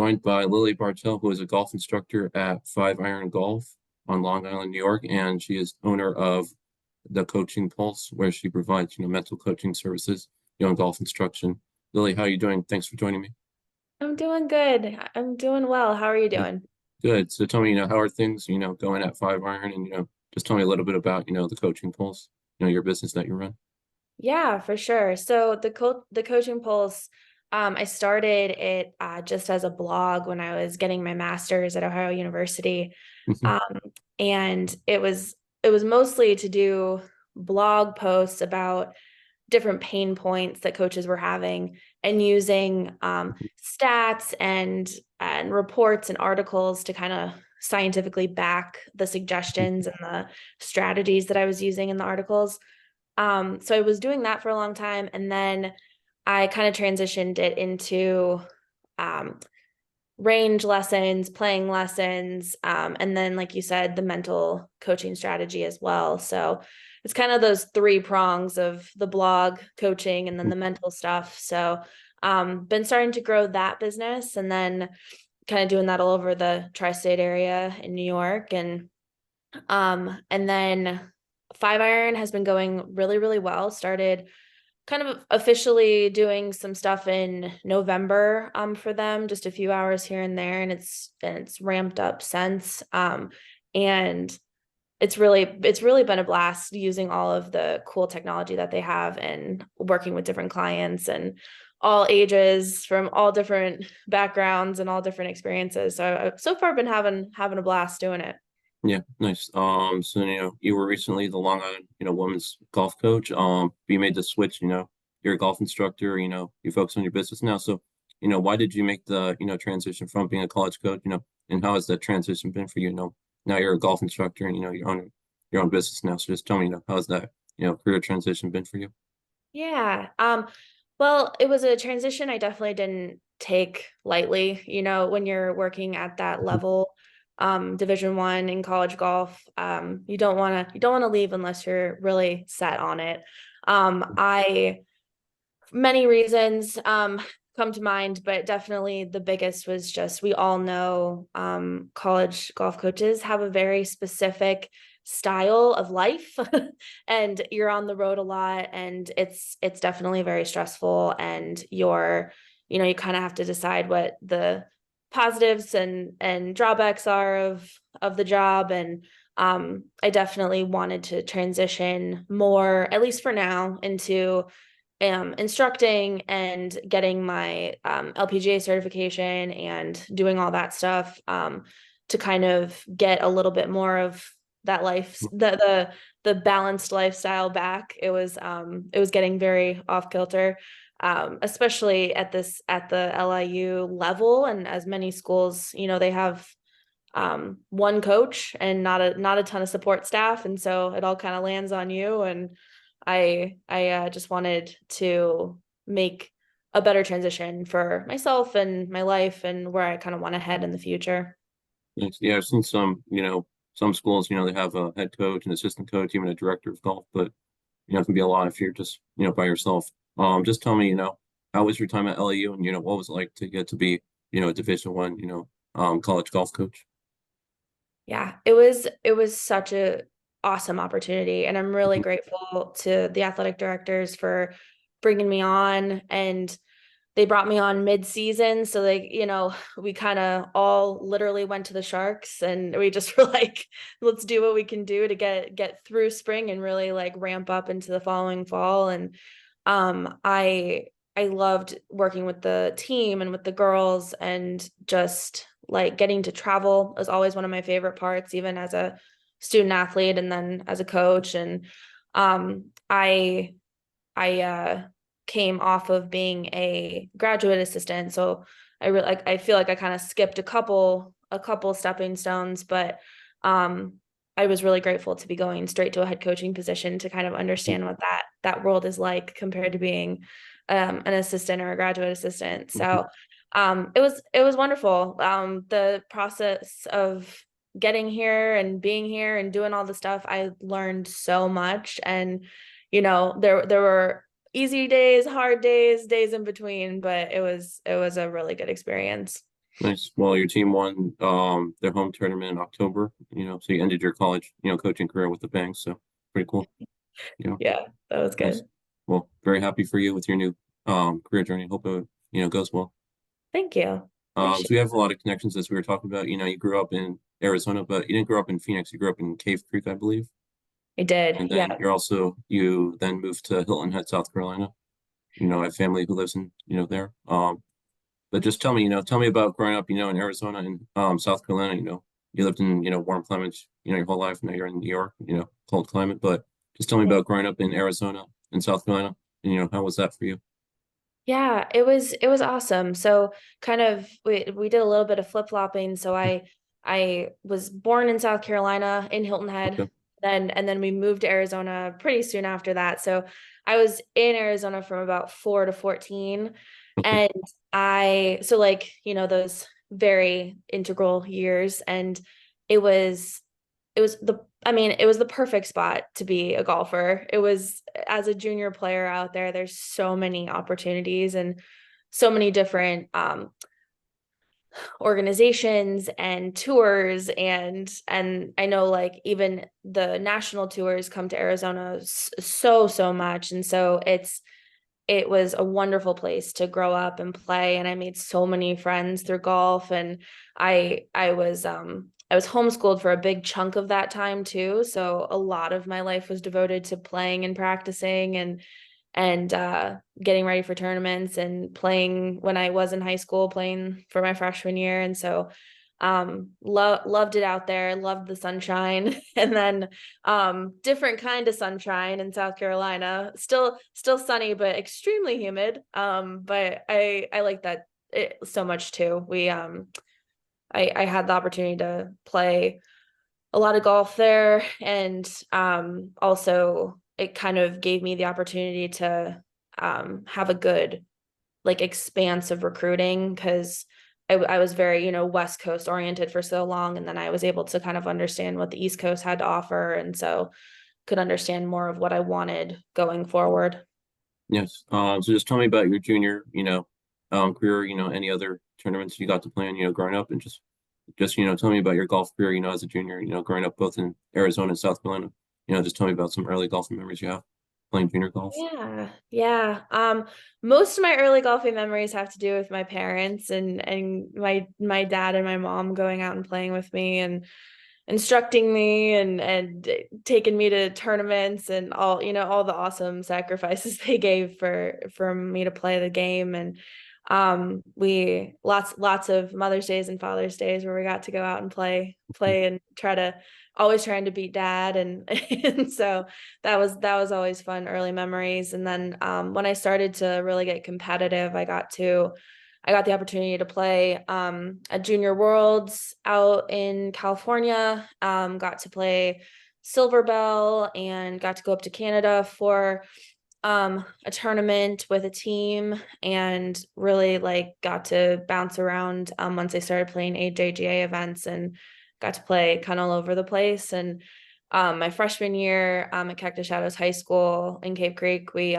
joined by Lily Bartell, who is a golf instructor at Five Iron Golf on Long Island, New York, and she is owner of the Coaching Pulse, where she provides, mental coaching services, and golf instruction. Lily, how are you doing? Thanks for joining me. I'm doing good. I'm doing well. How are you Yeah, doing? good. So tell me, how are things, going at Five Iron, and just tell me a little bit about, the Coaching Pulse, your business that you run. Yeah, for sure. So the coaching pulse, I started it just as a blog when I was getting my master's at Ohio University. Mhm. Um, and it was mostly to do blog posts about different pain points that coaches were having and using stats and reports and articles to kind of scientifically back the suggestions and the strategies that I was using in the articles. So I was doing that for a long time, and then I kind of transitioned it into um, range lessons, playing lessons, and then, like you said, the mental coaching strategy as well. So it's kind of those three prongs of the blog coaching and then the mental stuff. So been starting to grow that business and then kind of doing that all over the tri-state area in New York. And then Five Iron has been going really, really well. Started kind of officially doing some stuff in November for them, just a few hours here and there, and it's ramped up since. And it's really been a blast using all of the cool technology that they have and working with different clients and all ages from all different backgrounds and all different experiences. So I've so far been having a blast doing it. Yeah, nice. So you were recently the Long Island, women's golf coach. You made the switch, you're a golf instructor, you focus on your business now. So, why did you make the, transition from being a college coach, and how has that transition been for you? Now you're a golf instructor and you own your own business now. So just tell me, how's that, career transition been for you? Yeah. Well, it was a transition I definitely didn't take lightly. When you're working at that level, Division One in college golf, you don't want to leave unless you're really set on it. I Many reasons come to mind, but definitely the biggest was just we all know college golf coaches have a very specific style of life and you're on the road a lot and it's definitely very stressful and you kind of have to decide what the positives and drawbacks are of the job. And I definitely wanted to transition more, at least for now, into instructing and getting my LPGA certification and doing all that stuff to kind of get a little bit more of that life, the balanced lifestyle back. It was getting very off kilter, especially at the LIU level, and as many schools, they have one coach and not a ton of support staff, and so it all kind of lands on you. And I just wanted to make a better transition for myself and my life and where I kind of want to head in the future. Thanks. Yeah, I've seen some, some schools, they have a head coach, an assistant coach, even a director of golf, but it can be a lot if you're just, by yourself. Just tell me, how was your time at LAU and, what was it like to get to be, a Division One, college golf coach? Yeah, it was such a awesome opportunity, and I'm really Mhm. grateful to the athletic directors for bringing me on. And they brought me on mid-season, so we kind of all literally went to the Sharks and we just were like, let's do what we can do to get through spring and really like ramp up into the following fall. And I loved working with the team and with the girls, and just like getting to travel is always one of my favorite parts, even as a student athlete and then as a coach. And I came off of being a graduate assistant, so I feel like I kind of skipped a couple stepping stones, but um I was really grateful to be going straight to a head coaching position to kind of understand what that world is like compared to being an assistant or a graduate assistant. Mhm. So it was wonderful. The process of getting here and being here and doing all the stuff, I learned so much. And there were easy days, hard days, days in between, but it was a really good experience. Nice. Well, your team won their home tournament in October, so you ended your college, coaching career with the bang. So pretty cool. Yeah, that was Nice. good. Well, very happy for you with your new career journey. Hope it, goes well. Thank you. So Appreciate we have a lot of connections as we were talking about. You grew up in Arizona, but you didn't grow up in Phoenix. You grew up in Cave Creek, I believe. it. I did. And then Yeah. you then moved to Hilton Head, South Carolina. I have family who lives in, there. But just tell me about growing up, in Arizona and South Carolina. You lived in, warm climates, your whole life. Now you're in New York, cold climate. But just tell me Yeah. about growing up in Arizona and South Carolina. And, how was that for you? Yeah, it was awesome. So kind of we did a little bit of flip-flopping. So I was born in South Carolina in Hilton Head, Okay. and then we moved to Arizona pretty soon after that. So I was in Arizona from about 4 to 14. Okay. And so like, those very integral years. And it was it was the perfect spot to be a golfer. It was, as a junior player out there, there's so many opportunities and so many different organizations and tours, and I know like even the national tours come to Arizona so much. And so it was a wonderful place to grow up and play, and I made so many friends through golf. And I was homeschooled for a big chunk of that time too, so a lot of my life was devoted to playing and practicing and getting ready for tournaments and playing when I was in high school, playing for my freshman year. And so loved it out there, loved the sunshine. And then different kind of sunshine in South Carolina, still sunny but extremely humid. But I like that so much too. I had the opportunity to play a lot of golf there, and also it kind of gave me the opportunity to have a good like expanse of recruiting, because I was very, West Coast oriented for so long, and then I was able to kind of understand what the East Coast had to offer, and so could understand more of what I wanted going forward. Yes. So just tell me about your junior, career, any other tournaments you got to play in, growing up, and just, tell me about your golf career, as a junior, growing up both in Arizona and South Carolina. Just tell me about some early golfing memories you have playing junior golf. Yeah, yeah. Most of my early golfing memories have to do with my parents and my dad and my mom going out and playing with me and instructing me and taking me to tournaments and all the awesome sacrifices they gave for me to play the game. And we lots of Mother's Days and Father's Days where we got to go out and play and always trying to beat dad. And and so that was always fun early memories. And then when I started to really get competitive, I got the opportunity to play at Junior Worlds out in California. Got to play Silver Bell and got to go up to Canada for a tournament with a team, and really like got to bounce around once I started playing AJGA events, and got to play kind of all over the place. And my freshman year at Cactus Shadows High School in Cave Creek, we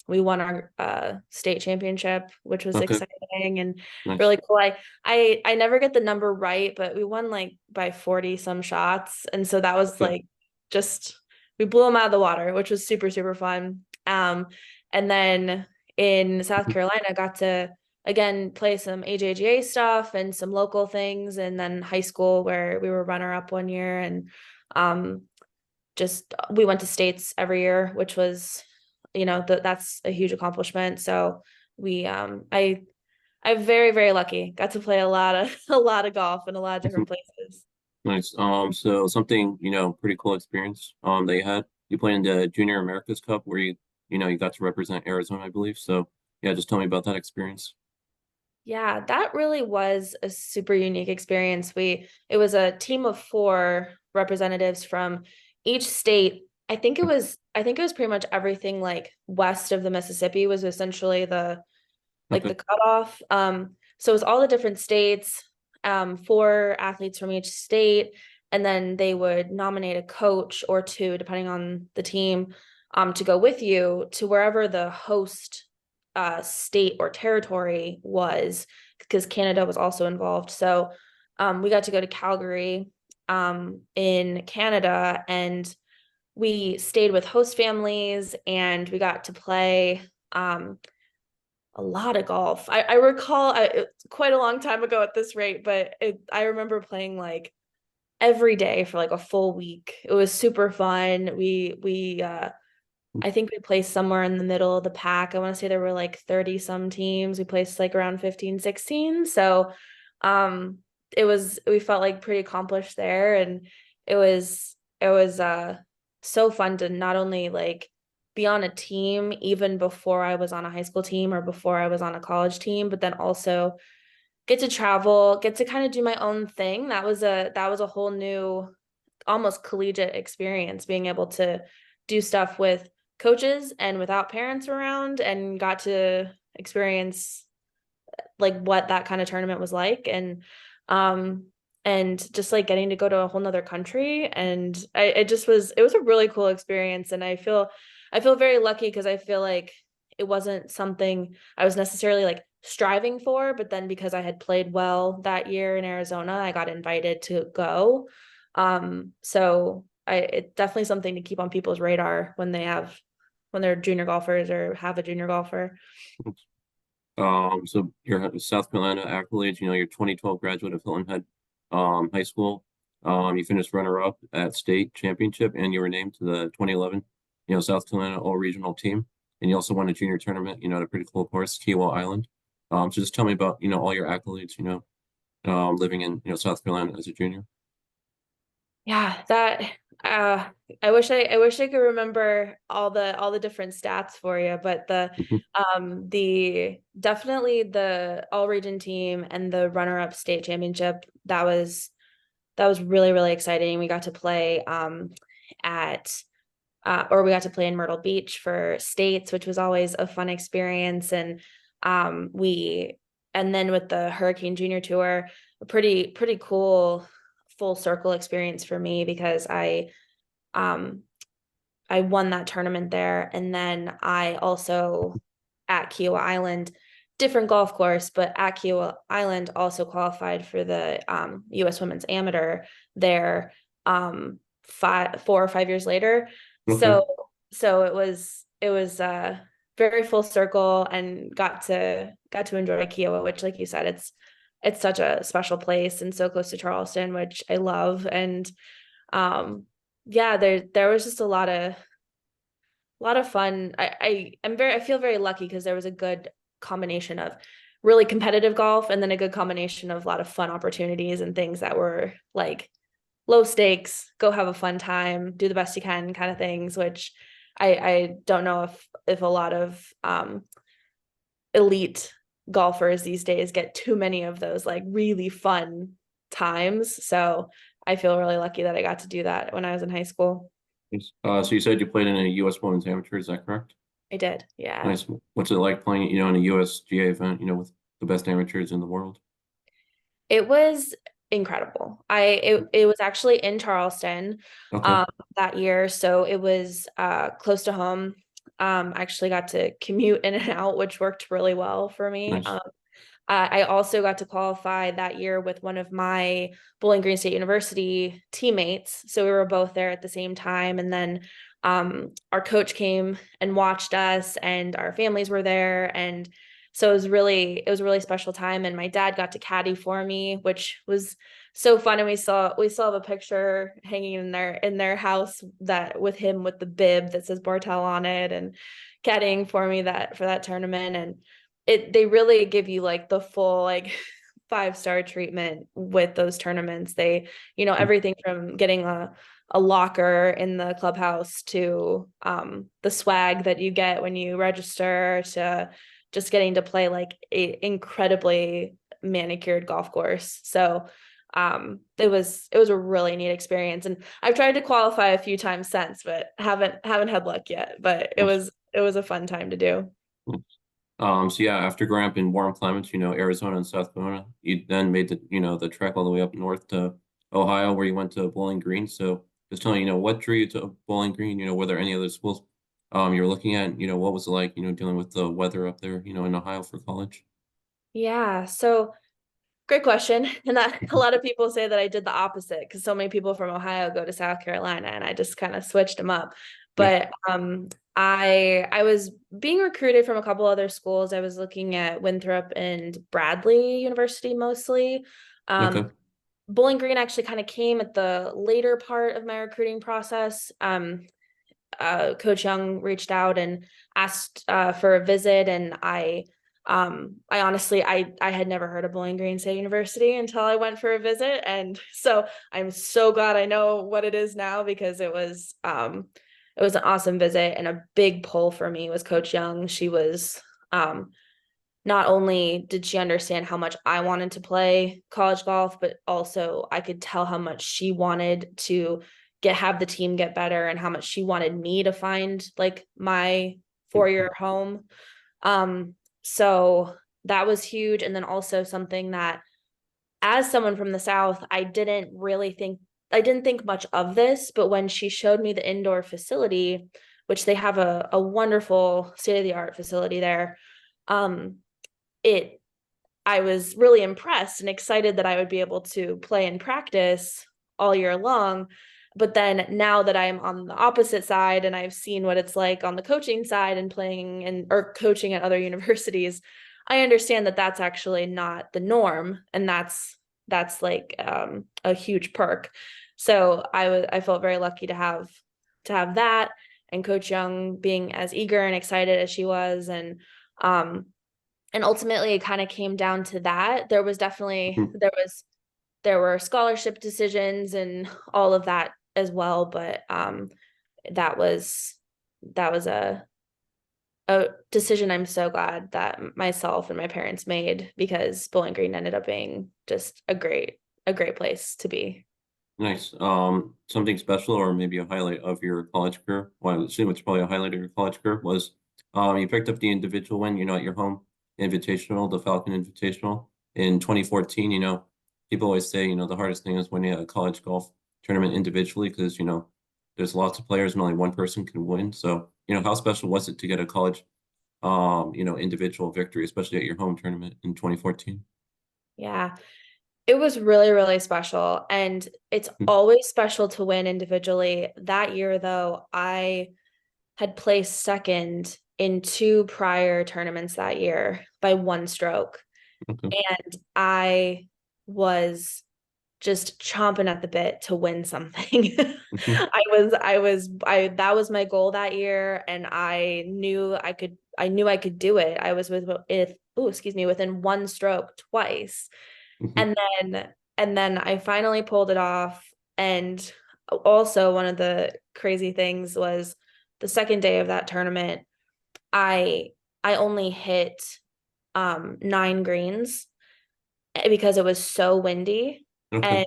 won our state championship, which was Okay. exciting and Nice. really cool. I never get the number right, but we won like by 40 some shots, and so that was Okay. like just we blew them out of the water, which was super fun. And then in South Carolina, I got to again play some AJGA stuff and some local things, and then high school where we were runner up one year, and um, just we went to states every year, which was, that's a huge accomplishment. So we I'm very lucky. Got to play a lot of a lot of golf in a lot of different places. Nice. So something, pretty cool experience that you had. You played in the Junior Americas Cup where you got to represent Arizona, I believe. So yeah, just tell me about that experience. Yeah, that really was a super unique experience. It was a team of four representatives from each state. I think it was pretty much everything like west of the Mississippi was essentially the Okay. cutoff. So it was all the different states, four athletes from each state, and then they would nominate a coach or two, depending on the team, to go with you to wherever the host state or territory was. because Canada was also involved. So we got to go to Calgary in Canada, and we stayed with host families, and we got to play a lot of golf. I recall it's quite a long time ago at this rate, but I remember playing like every day for like a full week. It was super fun. We I think we placed somewhere in the middle of the pack. I want to say there were like 30 some teams. We placed like around 15, 16. So um we felt like pretty accomplished there, and it was so fun to not only like be on a team even before I was on a high school team or before I was on a college team, but then also get to travel, get to kind of do my own thing. That was a whole new, almost collegiate experience, being able to do stuff with coaches and without parents around, and got to experience like what that kind of tournament was like. And just like getting to go to a whole nother country. And it was a really cool experience. And I feel very lucky, because I feel like it wasn't something I was necessarily like striving for, but then because I had played well that year in Arizona, I got invited to go. So it's definitely something to keep on people's radar when they're junior golfers or have a junior golfer. So your South Carolina accolades, your 2012 graduate of Hilton Head High School. You finished runner-up at state championship, and you were named to the 2011, South Carolina All-Regional team. And you also won a junior tournament, at a pretty cool course, Kiowa Island. So just tell me about, all your accolades, living in, South Carolina as a junior. Yeah, that uh I wish I could remember all the different stats for you, but Mhm. the definitely the all region team and the runner-up state championship, that was really, really exciting. We got to play at or we got to play in Myrtle Beach for states, which was always a fun experience. And we and then with the Hurricane Junior Tour, a pretty cool full circle experience for me, because um I won that tournament there. And then I also, at Kiowa Island, different golf course, but at Kiowa Island, also qualified for the US Women's Amateur there 4 or 5 years later. Okay. So it was very full circle, and got to enjoy Kiowa, which, like you said, it's such a special place and so close to Charleston, which I love. And um yeah, there was just a lot of fun. I feel very lucky, because there was a good combination of really competitive golf, and then a good combination of a lot of fun opportunities and things that were like low stakes, go have a fun time, do the best you can kind of things, which I don't know if a lot of elite golfers these days get too many of those like really fun times. So I feel really lucky that I got to do that when I was in high school. Yes. So you said you played in a U.S. Women's Amateur, is that correct? I did, yeah. Nice. What's it like playing, in a USGA event, with the best amateurs in the world? It was incredible. It was actually in Charleston Okay. um that year, so it was close to home. I actually got to commute in and out, which worked really well for me. Nice. I also got to qualify that year with one of my Bowling Green State University teammates. So we were both there at the same time. And then our coach came and watched us, and our families were there. And so it was a really special time. And my dad got to caddy for me, which was so fun. And we still have a picture hanging in their house, that with him with the bib that says Bartell on it, and caddying for me that for that tournament. And they really give you like the full like 5-star treatment with those tournaments. They, everything from getting a locker in the clubhouse to the swag that you get when you register, to just getting to play like a incredibly manicured golf course. So it was a really neat experience, and I've tried to qualify a few times since, but haven't had luck yet. But it Nice. was it was a fun time to do. Nice. So yeah, after growing up in warm climates, Arizona and South Carolina, you then made the trek all the way up north to Ohio, where you went to Bowling Green. So just telling, what drew you to Bowling Green? Were there any other schools you were looking at? What was it like, dealing with the weather up there, in Ohio for college? Yeah, so great question. And that a lot of people say that I did the opposite because so many people from Ohio go to South Carolina and I just kind of switched them up. Yeah. But I was being recruited from a couple other schools. I was looking at Winthrop and Bradley University mostly. Okay. Bowling Green actually kind of came at the later part of my recruiting process. Coach Young reached out and asked for a visit, and I honestly I had never heard of Bowling Green State University until I went for a visit, and so I'm so glad I know what it is now because it was an awesome visit, and a big pull for me was Coach Young. She was not only did she understand how much I wanted to play college golf, but also I could tell how much she wanted to have the team get better and how much she wanted me to find like my 4-year home. So that was huge. And then also something that as someone from the South, I didn't think much of this, but when she showed me the indoor facility, which they have a wonderful state-of-the-art facility there, um, it I was really impressed and excited that I would be able to play and practice all year long. But then now that I'm on the opposite side and I've seen what it's like on the coaching side and playing and or coaching at other universities, I understand that that's actually not the norm, and that's like a huge perk. So I felt very lucky to have that, and Coach Young being as eager and excited as she was, um, and ultimately it kind of came down to that. There was definitely Mhm. there were scholarship decisions and all of that as well, but that was that was a decision I'm so glad that myself and my parents made, because Bowling Green ended up being just a great place to be. Nice. Something special or maybe a highlight of your college career? Well, I would assume it's probably a highlight of your college career was you picked up the individual win, at your home invitational, the Falcon Invitational in 2014. People always say, the hardest thing is winning a college golf tournament individually because, there's lots of players and only one person can win. So, how special was it to get a college individual victory, especially at your home tournament in 2014? Yeah. It was really, really special. And it's always special to win individually. That year, though, I had placed second in two prior tournaments that year by one stroke. Okay. And I was just chomping at the bit to win something. That was my goal that year. And I knew I could do it. I was within one stroke twice. Mhm. And then I finally pulled it off. And also one of the crazy things was the second day of that tournament, I I only hit 9 greens because it was so windy. Okay.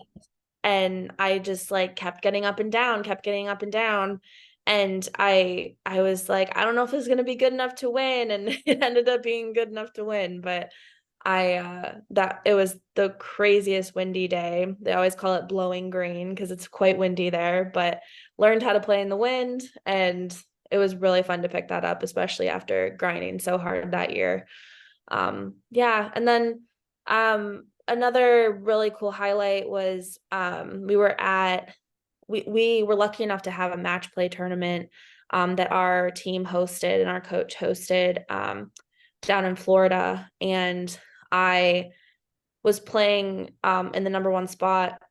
And I just like kept getting up and down, kept getting up and down. And I was like, I don't know if it's gonna be good enough to win. And it ended up being good enough to win. But that it was the craziest windy day. They always call it blowing green because it's quite windy there, but learned how to play in the wind, and it was really fun to pick that up, especially after grinding so hard that year. Yeah, and then another really cool highlight was we were lucky enough to have a match play tournament that our team hosted and our coach hosted down in Florida, and I was playing in the number one spot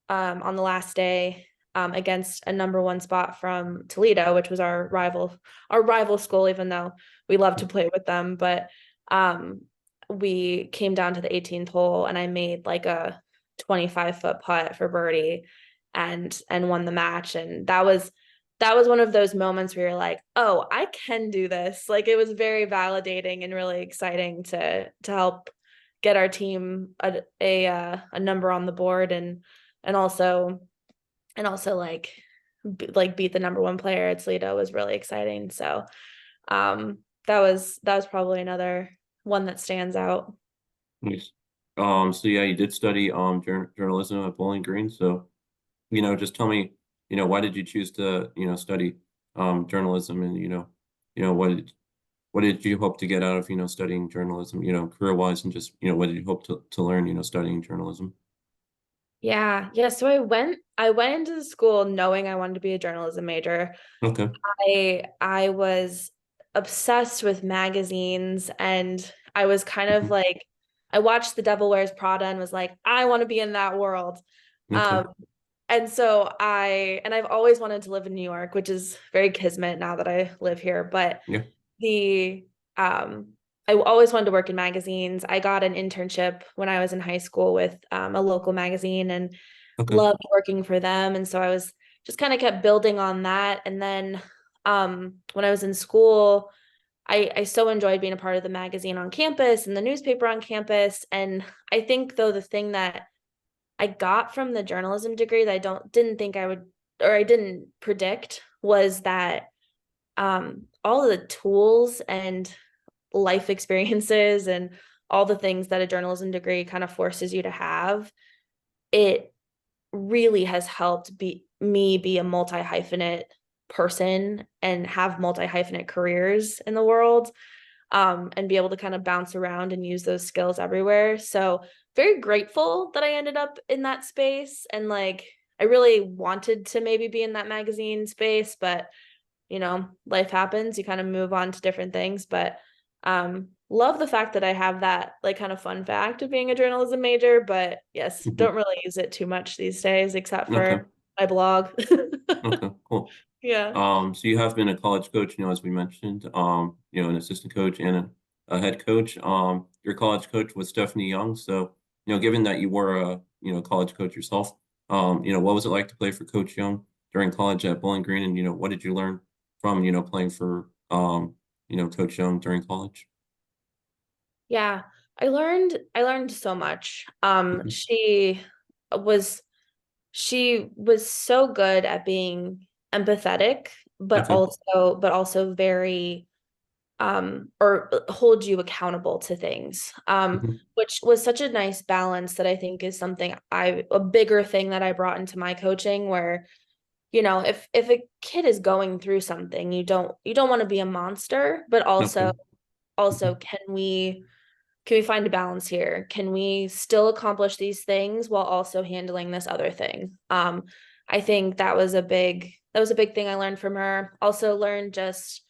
on the last day against a number one spot from Toledo, which was our rival school, even though we love to play with them. But um, we came down to the 18th hole, and I made like a 25-foot putt for birdie, and won the match. And that was one of those moments where you're like, oh, I can do this. Like, it was very validating and really exciting to help get our team a number on the board, and also like beat the number one player at Toledo was really exciting. So that was probably another one that stands out. Nice. So yeah, you did study journalism at Bowling Green. So, just tell me, why did you choose to, study journalism and what what did you hope to get out of, studying journalism, career-wise, and just, what did you hope to learn, studying journalism? Yeah, yeah. So I went into the school knowing I wanted to be a journalism major. Okay. I was obsessed with magazines, and I was kind of Hmm. like I watched The Devil Wears Prada and was like, I want to be in that world. Okay. Um, and so I've always wanted to live in New York, which is very kismet now that I live here. But Yeah. the I always wanted to work in magazines. I got an internship when I was in high school with a local magazine and Okay. loved working for them. And so I was just kind of kept building on that. And then when I was in school, I so enjoyed being a part of the magazine on campus and the newspaper on campus. And I think though the thing that I got from the journalism degree that I didn't think I would, or I didn't predict, was that all of the tools and life experiences and all the things that a journalism degree kind of forces you to have, it really has helped me be a multi-hyphenate person and have multi-hyphenate careers in the world, and be able to kind of bounce around and use those skills everywhere. So very grateful that I ended up in that space. And like, I really wanted to maybe be in that magazine space, but life happens. You kind of move on to different things. But love the fact that I have that like kind of fun fact of being a journalism major. But yes, Hmm. don't really use it too much these days, except Okay. for my blog. Okay. Cool. Yeah. So you have been a college coach, as we mentioned, an assistant coach and a head coach. Your college coach was Stephanie Young. So, given that you were a, college coach yourself, what was it like to play for Coach Young during college at Bowling Green? And, what did you learn from, playing for, Coach Young during college? Yeah. I learned so much. Hmm. Was she was so good at being empathetic, Okay. but also very or hold you accountable to things, Hmm. which was such a nice balance that I think is something a bigger thing that I brought into my coaching, where if a kid is going through something, you don't want to be a monster, but Okay. also Hmm. can we find a balance here? Can we still accomplish these things while also handling this other thing? I think that was a big thing I learned from her. Also learned just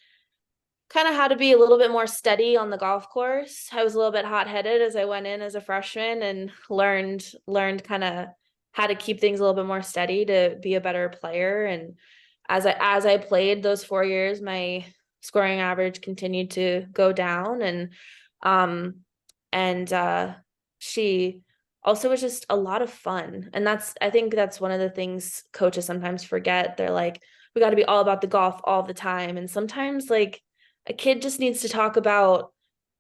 kind of how to be a little bit more steady on the golf course. I was a little bit hot-headed as I went in as a freshman, and learned kind of how to keep things a little bit more steady to be a better player. And as I played those 4 years, my scoring average continued to go down. Um and she also was just a lot of fun. And I think that's one of the things coaches sometimes forget. They're like, we got to be all about the golf all the time. And sometimes like a kid just needs to talk about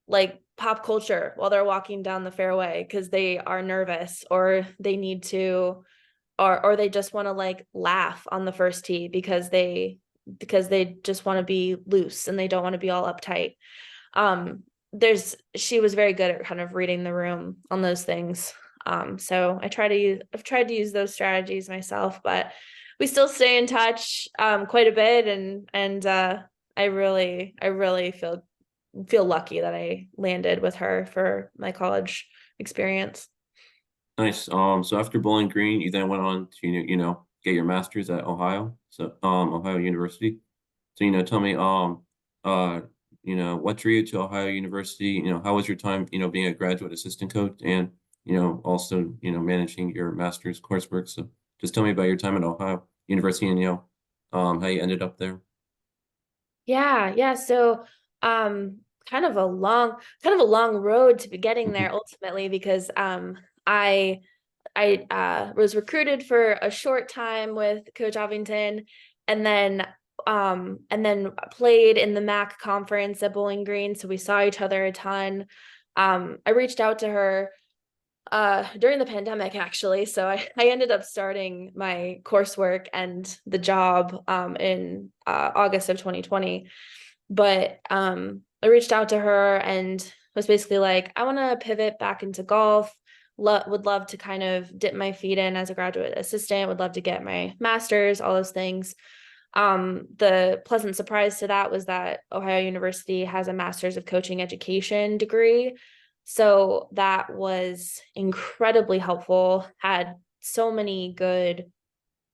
like pop culture while they're walking down the fairway because they are nervous, or they need to, or they just want to like laugh on the first tee because they just want to be loose and they don't want to be all uptight. She was very good at kind of reading the room on those things. So I've tried to use those strategies myself, but we still stay in touch quite a bit. And I really feel lucky that I landed with her for my college experience. Nice. So after Bowling Green, you then went on to, get your master's at Ohio, so Ohio University. So, tell me, uh, what drew you to Ohio University? How was your time, being a graduate assistant coach and, also, managing your master's coursework. So just tell me about your time at Ohio University and, how you ended up there. Yeah, yeah. So, um, kind of a long road to be getting there Hmm. ultimately, because I was recruited for a short time with Coach Ovington, and then played in the MAC conference at Bowling Green. So we saw each other a ton. I reached out to her during the pandemic actually. So I ended up starting my coursework and the job in August of 2020. But I reached out to her and was basically like, I want to pivot back into golf. Would love to kind of dip my feet in as a graduate assistant, would love to get my master's, all those things. The pleasant surprise to that was that Ohio University has a master's of coaching education degree. So that was incredibly helpful. Had so many good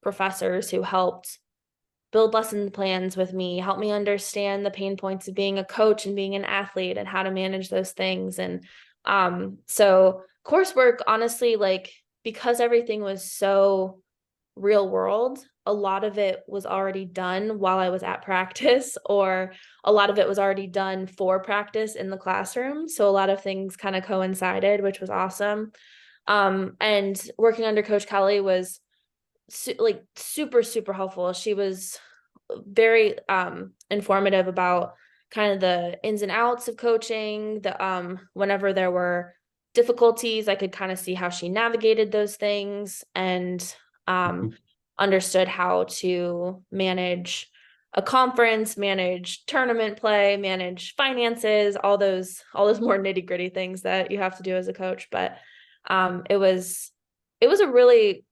professors who helped build lesson plans with me, help me understand the pain points of being a coach and being an athlete and how to manage those things. And so coursework, honestly, like because everything was so real world, a lot of it was already done while I was at practice, or a lot of it was already done for practice in the classroom. So a lot of things kind of coincided, which was awesome. And working under Coach Kelly was like super helpful. She was very informative about kind of the ins and outs of coaching. The whenever there were difficulties, I could kind of see how she navigated those things, and um Mhm. understood how to manage a conference, manage tournament play, manage finances, all those more nitty-gritty things that you have to do as a coach. But it was it was a really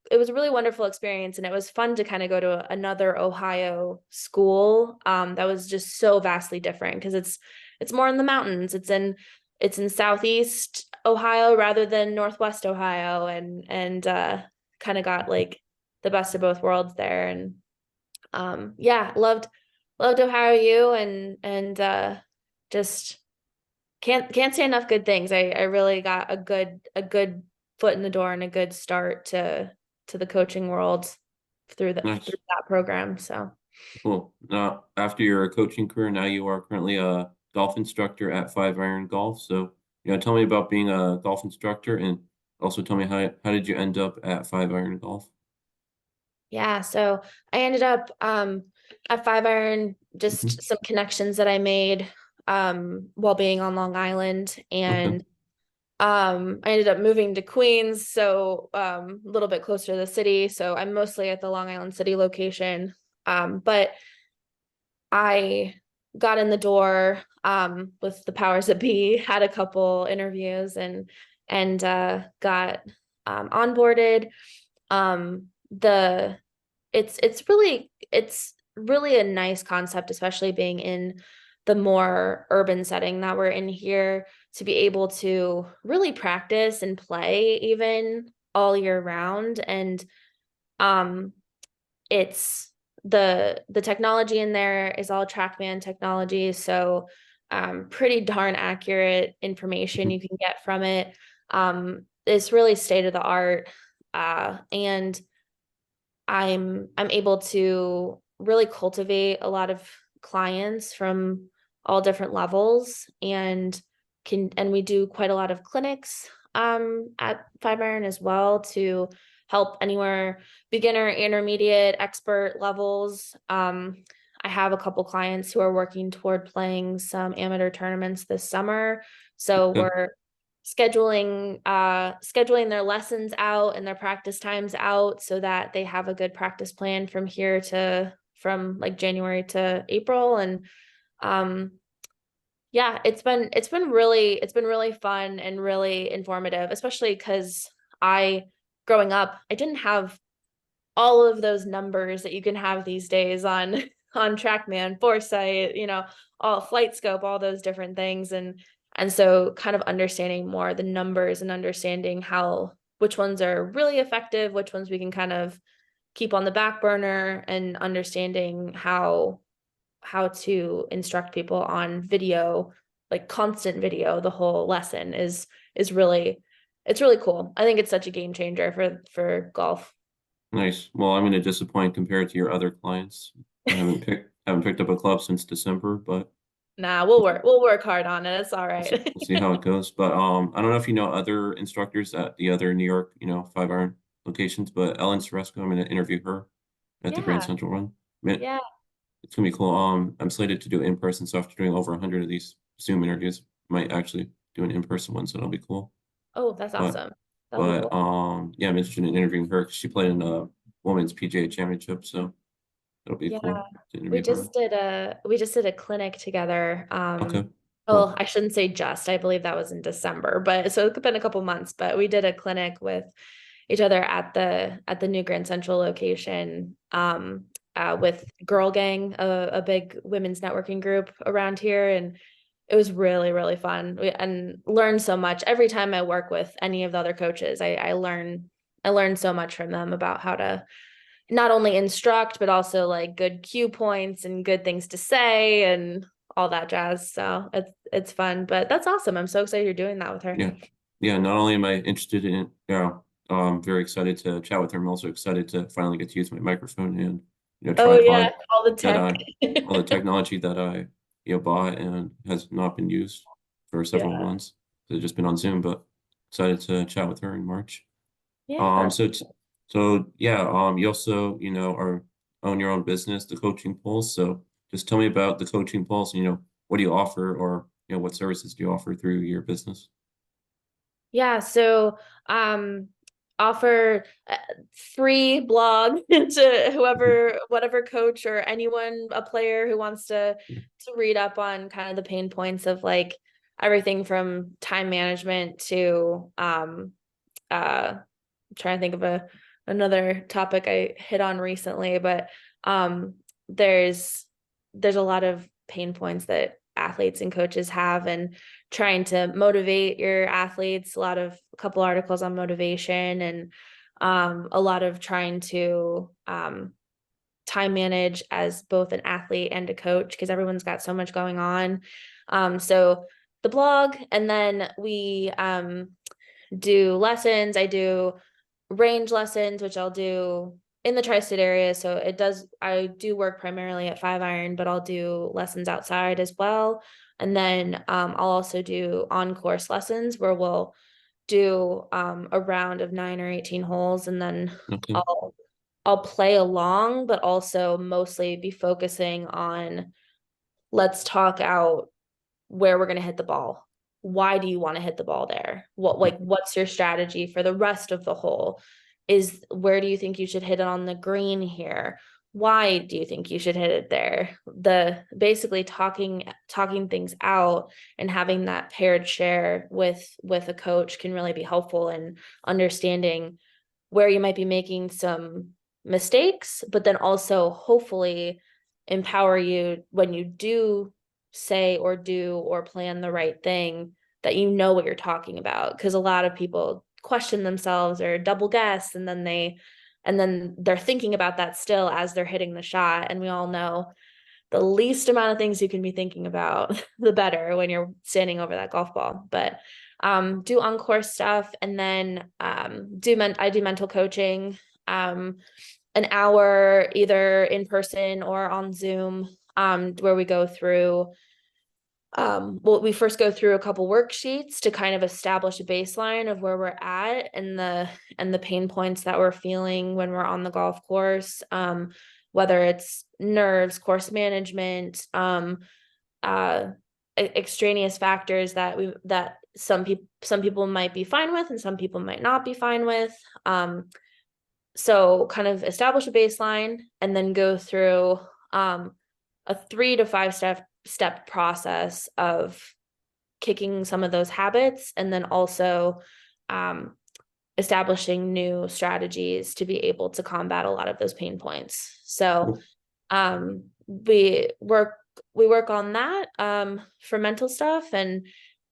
wonderful experience, and it was fun to kind of go to another Ohio school that was just so vastly different because it's more in the mountains. It's in Southeast Ohio rather than Northwest Ohio, and kind of got like the best of both worlds there. And yeah, loved Ohio U, and just can't say enough good things. I really got a good foot in the door and a good start to the coaching world through Nice. that program. So Cool. Now, after your coaching career, now you are currently a golf instructor at Five Iron Golf. So, tell me about being a golf instructor, and also tell me how did you end up at Five Iron Golf? yeah, so I ended up at Five Iron, Hmm. just some connections that I made while being on Long Island, Okay. and I ended up moving to Queens, so a little bit closer to the city. So I'm mostly at the Long Island City location. But I got in the door with the powers that be, had a couple interviews, and got onboarded. The it's really a nice concept, especially being in the more urban setting that we're in here, to be able to really practice and play even all year round. And um it's the technology in there is all TrackMan technology, so pretty darn accurate information Mhm. you can get from it. It's really state of the art, and I'm able to really cultivate a lot of clients from all different levels, and we do quite a lot of clinics at Five Iron as well, to help anywhere beginner, intermediate, expert levels. I have a couple clients who are working toward playing some amateur tournaments this summer. So Okay. we're scheduling their lessons out and their practice times out so that they have a good practice plan from like January to April. And um yeah, it's been really fun and really informative, especially because I growing up, I didn't have all of those numbers that you can have these days on on TrackMan, Foresight, all Flight Scope, all those different things. And so kind of understanding more the numbers and understanding how which ones are really effective, which ones we can kind of keep on the back burner, and understanding how to instruct people on video, like constant video, the whole lesson is really it's really cool. I think it's such a game changer for golf. Nice. Well, I'm going to disappoint compared to your other clients. I haven't picked up a club since December, but Nah, we'll work hard on it. It's all right. we'll see how it goes. But I don't know if you know other instructors at the other New York, Five Iron locations, but Ellen Soresco, I'm going to interview her at the Grand Yeah, Central Run. Man, yeah, it's gonna be cool. I'm slated to do it in person, so after doing over 100 of these Zoom interviews, might actually do an in-person one, so that'll be cool. oh, that's But awesome. That'll be but cool. yeah, I'm interested in interviewing her 'cause she played in a women's PGA championship, so it'll be Yeah, cool to we interview her. just did a we just did a clinic together. Okay, Well, cool. I shouldn't say just, I believe that was in December, but so it's been a couple months, but we did a clinic with each other at the new Grand Central location. with Girl Gang, a big women's networking group around here, and it was really, really fun and learned so much. Every time I work with any of the other coaches, I learn so much from them about how to not only instruct, but also like good cue points and good things to say and all that jazz. So it's fun, but that's awesome. I'm so excited you're doing that with her. Yeah. Yeah. Not only am I interested in, I'm very excited to chat with her. I'm also excited to finally get to use my microphone and, try Oh apply yeah, all the that tech. all the technology that I, bought and has not been used for several Yeah. months. So I've just been on Zoom, but excited to chat with her in March. Yeah. So yeah, you also, are own your own business, the Coaching Pulse. So just tell me about the Coaching Pulse, what do you offer or, what services do you offer through your business? Yeah, so um offer free blog to whoever, whatever coach or anyone, a player who wants to read up on kind of the pain points of like everything from time management to I'm trying to think of another topic I hit on recently, but um there's there's a lot of pain points that athletes and coaches have, and trying to motivate your athletes, a couple articles on motivation, and a lot of trying to time manage as both an athlete and a coach because everyone's got so much going on. So the blog, and then we do lessons. I do range lessons, which I'll do in the tri-state area. So I do work primarily at Five Iron, but I'll do lessons outside as well. And then I'll also do on-course lessons where we'll do a round of 9 or 18 holes, and then Okay. I'll I'll play along, but also mostly be focusing on, let's talk out where we're going to hit the ball. Why do you want to hit the ball there? What's your strategy for the rest of the hole? Where do you think you should hit it on the green here? Why do you think you should hit it there? The basically talking things out and having that paired share with a coach can really be helpful in understanding where you might be making some mistakes, but then also hopefully empower you when you do say or do or plan the right thing, that you know what you're talking about. Because a lot of people question themselves or double guess, and then they're thinking about that still as they're hitting the shot. And we all know the least amount of things you can be thinking about, the better when you're standing over that golf ball. But do on-course stuff, and then I do mental coaching, an hour either in person or on Zoom, where we go through we first go through a couple worksheets to kind of establish a baseline of where we're at and the pain points that we're feeling when we're on the golf course, whether it's nerves, course management, uh, extraneous factors that some people might be fine with and some people might not be fine with. So kind of establish a baseline and then go through a 3 to 5 step process of kicking some of those habits, and then also um, establishing new strategies to be able to combat a lot of those pain points. So Cool. we work on that for mental stuff, and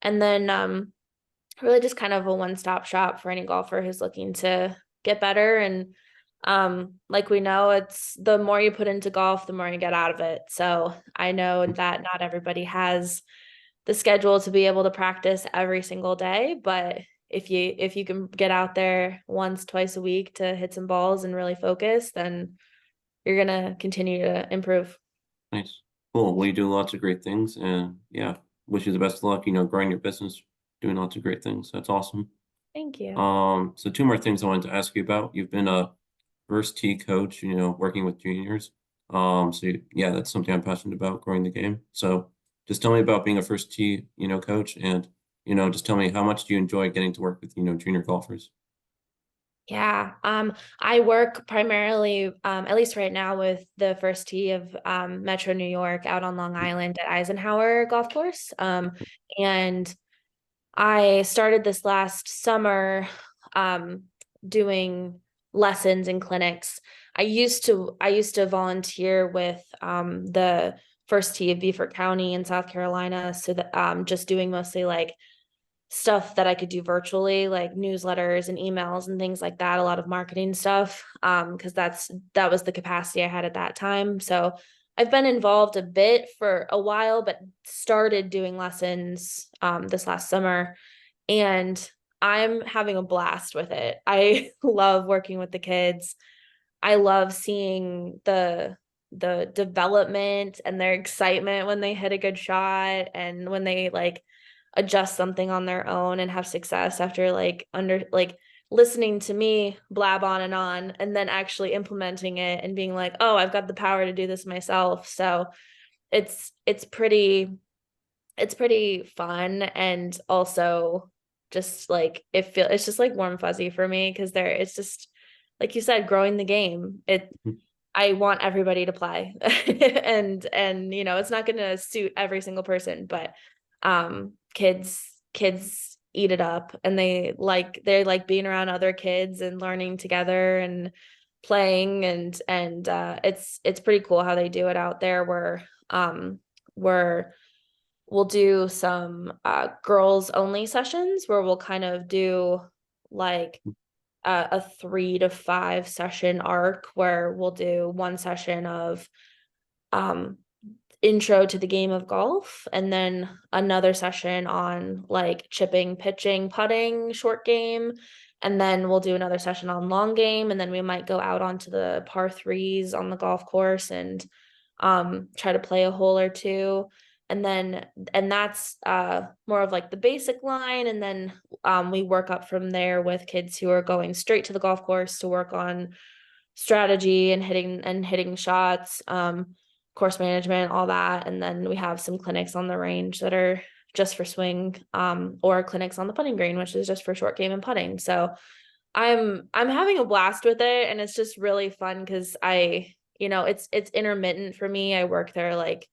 then really just kind of a one-stop shop for any golfer who's looking to get better. And like we know, it's the more you put into golf, the more you get out of it. So I know that not everybody has the schedule to be able to practice every single day, but if you can get out there once, twice a week to hit some balls and really focus, then you're gonna continue to improve. Nice. Cool. Well, you do lots of great things, and yeah, wish you the best of luck, growing your business, doing lots of great things. That's awesome. Thank you. So two more things I wanted to ask you about. You've been a first tee coach, working with juniors. Yeah, that's something I'm passionate about, growing the game. So just tell me about being a first tee, coach, and, just tell me, how much do you enjoy getting to work with, junior golfers? Yeah, I work primarily, at least right now, with the first tee of Metro New York out on Long Island at Eisenhower Golf Course. And I started this last summer doing lessons and clinics I used to volunteer with the first tee of Beaufort County in South Carolina. So that just doing mostly like stuff that I could do virtually, like newsletters and emails and things like that, a lot of marketing stuff. Because that was the capacity I had at that time. So I've been involved a bit for a while, but started doing lessons this last summer, and I'm having a blast with it. I love working with the kids. I love seeing the development and their excitement when they hit a good shot and when they like adjust something on their own and have success after like listening to me blab on and then actually implementing it and being like, "Oh, I've got the power to do this myself." So it's pretty fun, and also just like it's just like warm fuzzy for me because it's just like you said, growing the game. I want everybody to play. And it's not going to suit every single person, but kids eat it up, and they like being around other kids and learning together and playing, and it's pretty cool how they do it out there, where we'll do some girls only sessions where we'll kind of do like a 3 to 5 session arc where we'll do one session of um intro to the game of golf, and then another session on like chipping, pitching, putting, short game, and then we'll do another session on long game, and then we might go out onto the par threes on the golf course and try to play a hole or two. And that's more of like the basic line, and then we work up from there with kids who are going straight to the golf course to work on strategy and hitting shots, course management, all that. And then we have some clinics on the range that are just for swing, or clinics on the putting green, which is just for short game and putting. So I'm having a blast with it, and it's just really fun because it's intermittent for me. I work there like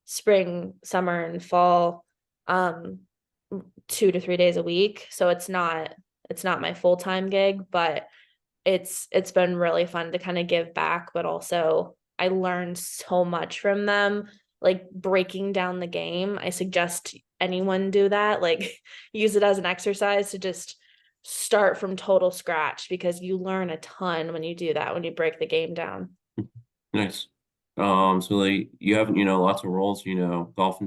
spring, summer, and fall, um 2 to 3 days a week. So it's not my full-time gig, but it's been really fun to kind of give back, but also I learned so much from them, like breaking down the game. I suggest anyone do that, like use it as an exercise to just start from total scratch, because you learn a ton when you do that, when you break the game down. Nice. So like you have, lots of roles, golf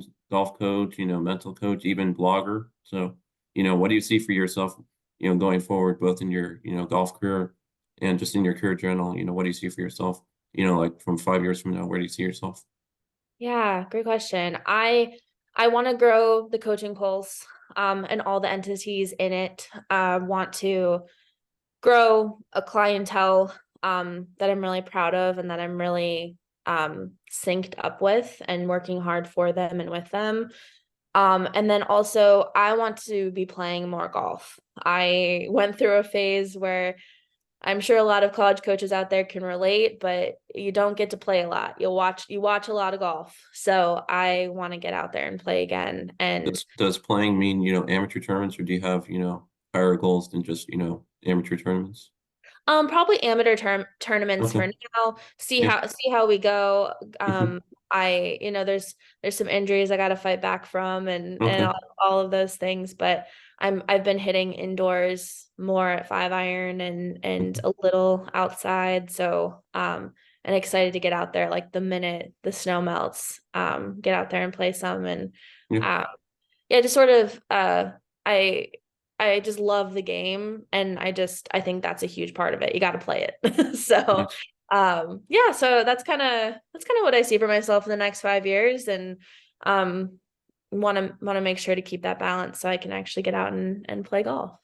coach, mental coach, even blogger. So, what do you see for yourself, going forward, both in your, golf career and just in your career journal? What do you see for yourself, like from 5 years from now, where do you see yourself? Yeah, great question. I want to grow the coaching pulse, and all the entities in it. Want to grow a clientele that I'm really proud of and that I'm really synced up with and working hard for them and with them. And then also I want to be playing more golf. I went through a phase where I'm sure a lot of college coaches out there can relate, but you don't get to play a lot. You watch a lot of golf. So I want to get out there and play again. And Does playing mean, amateur tournaments, or do you have, higher goals than just, amateur tournaments? probably amateur tournaments Okay. for now. See Yeah. how we go. Mhm. There's some injuries I got to fight back from, and Okay. all of those things, but I've been hitting indoors more at 5 iron and Mhm. a little outside. So and excited to get out there like the minute the snow melts, get out there and play some. And Yeah. um yeah, just sort of I I just love the game, and I think that's a huge part of it. You got to play it. So Nice. yeah, so that's kind of what I see for myself in the next 5 years, and want to make sure to keep that balance so I can actually get out and play golf.